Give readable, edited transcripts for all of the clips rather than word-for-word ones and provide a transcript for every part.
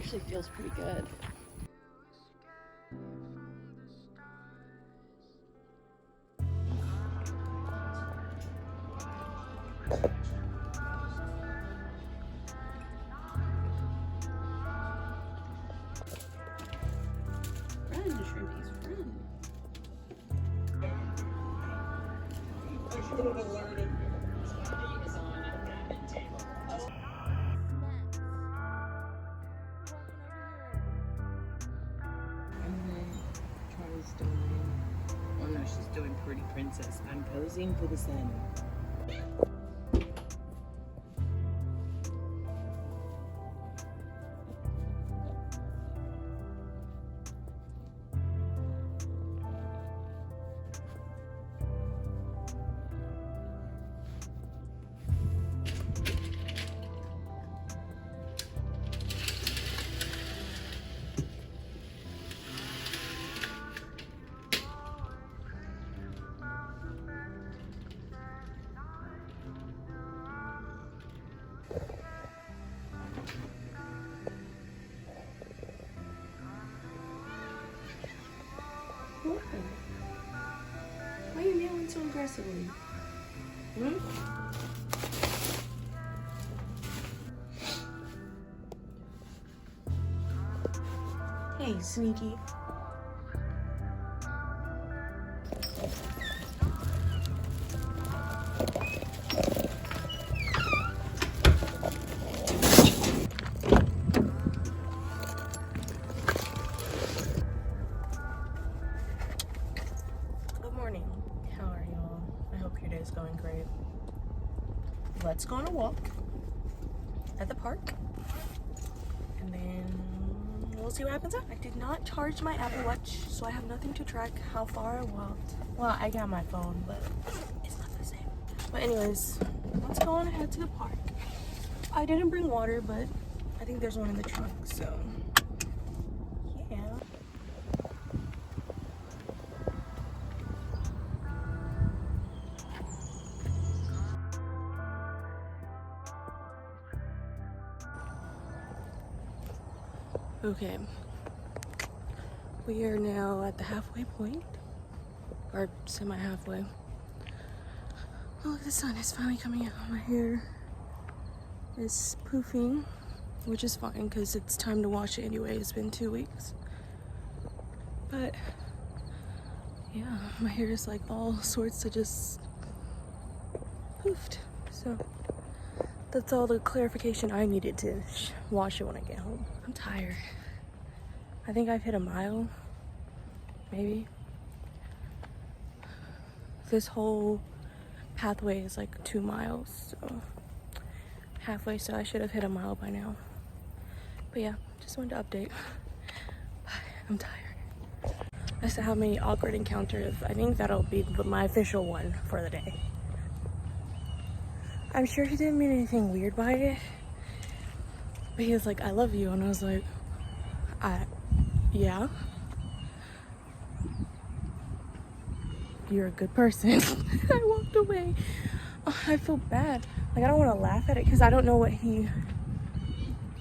actually feels pretty good. Run, shrimpies, run. Charlie's doing, oh no, she's doing Pretty Princess. I'm posing for the sun. What? Why are you yelling so aggressively? Hmm? Hey, sneaky. Good morning. How are you all? I hope your day is going great. Let's go on a walk at the park, and then we'll see what happens after. I did not charge my Apple Watch, so I have nothing to track how far I walked. Well, I got my phone, but it's not the same. But anyways, let's go on ahead to the park. I didn't bring water, but I think there's one in the trunk, so yeah. Okay, we are now at the halfway point, or semi-halfway. Oh, look, the sun is finally coming out. My hair is poofing, which is fine because it's time to wash it anyway. It's been 2 weeks. But yeah, my hair is like all sorts of just poofed. So that's all the clarification I needed to wash it when I get home. I'm tired. I think I've hit a mile, maybe. This whole pathway is like 2 miles, so halfway, so I should have hit a mile by now. But yeah, just wanted to update. I'm tired. I still have many awkward encounters. I think that'll be my official one for the day. I'm sure he didn't mean anything weird by it, but he was like, I love you, and I was like, yeah, you're a good person. I walked away. Oh, I feel bad. Like, I don't want to laugh at it because I don't know what he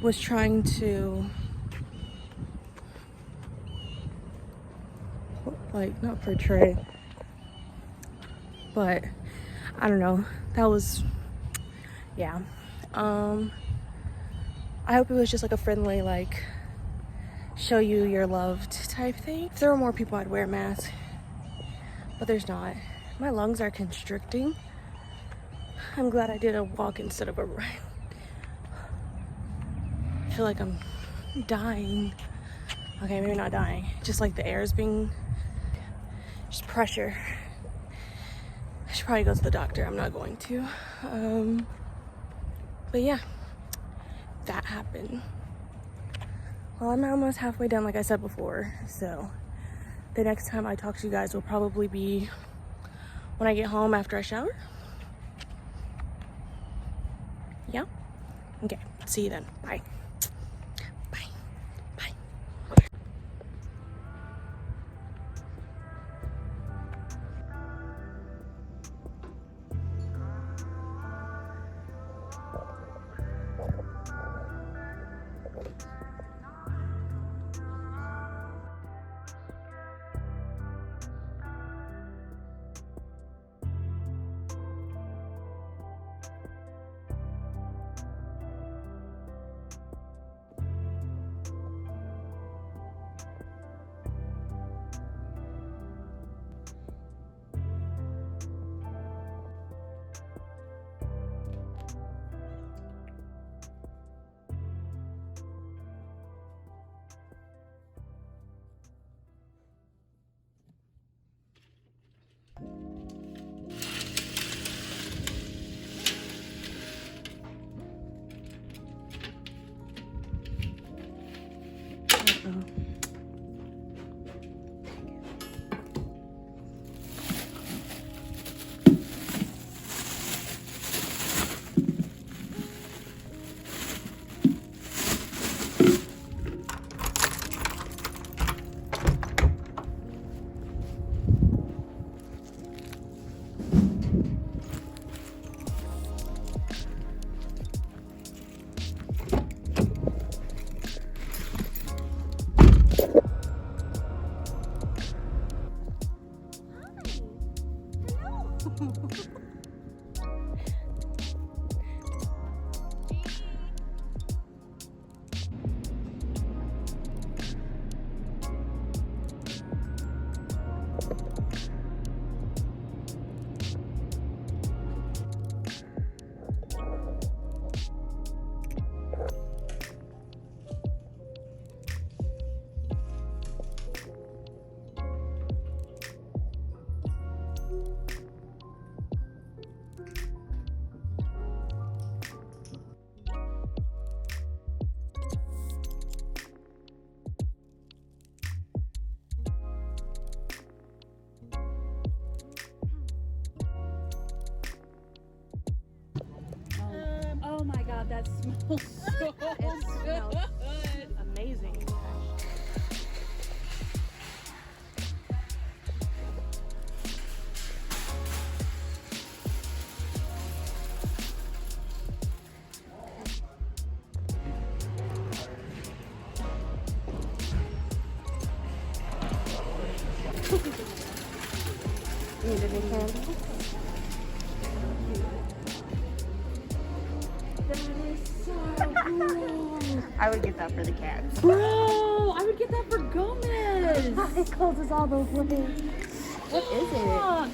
was trying to, like, not portray, but I don't know. That was, yeah. I hope it was just like a friendly, like, show you you're loved type thing. If there were more people, I'd wear a mask, but there's not. My lungs are constricting. I'm glad I did a walk instead of a run. I feel like I'm dying. Okay, maybe not dying. Just like the air is being, just pressure. I should probably go to the doctor. I'm not going to. But yeah, that happened. Well, I'm almost halfway done, like I said before. So the next time I talk to you guys will probably be when I get home after I shower. Yeah? Okay, see you then. Bye. Bye. Bye. Oh my god, that smells so It smells good. amazing. Need any candy? That is so cool. I would get that for the cats. Bro, I would get that for Gomez. It closes all those ways. What is it?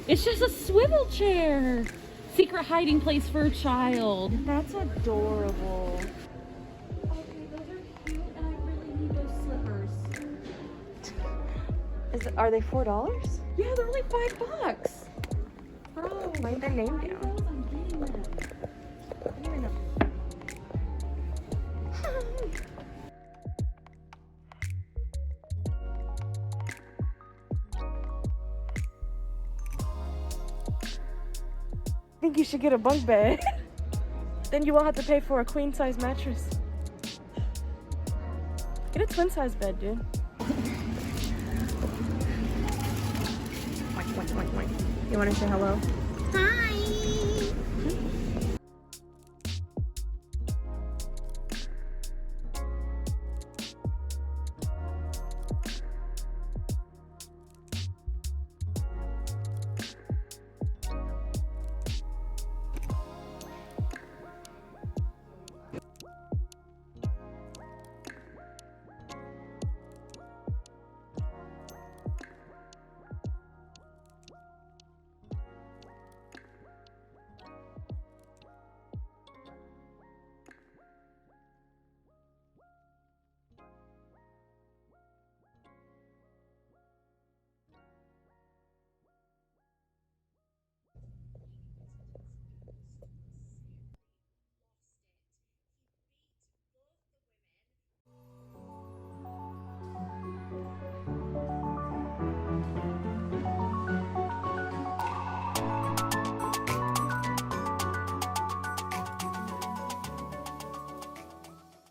It's just a swivel chair. Secret hiding place for a child. That's adorable. Okay, those are cute, and I really need those slippers. Are they $4? Yeah, they're only $5. Bro, Write their name I down. know, I'm getting them. I don't even know. I think you should get a bunk bed. Then you won't have to pay for a queen size mattress. Get a twin size bed, dude. You want to say hello? Hi.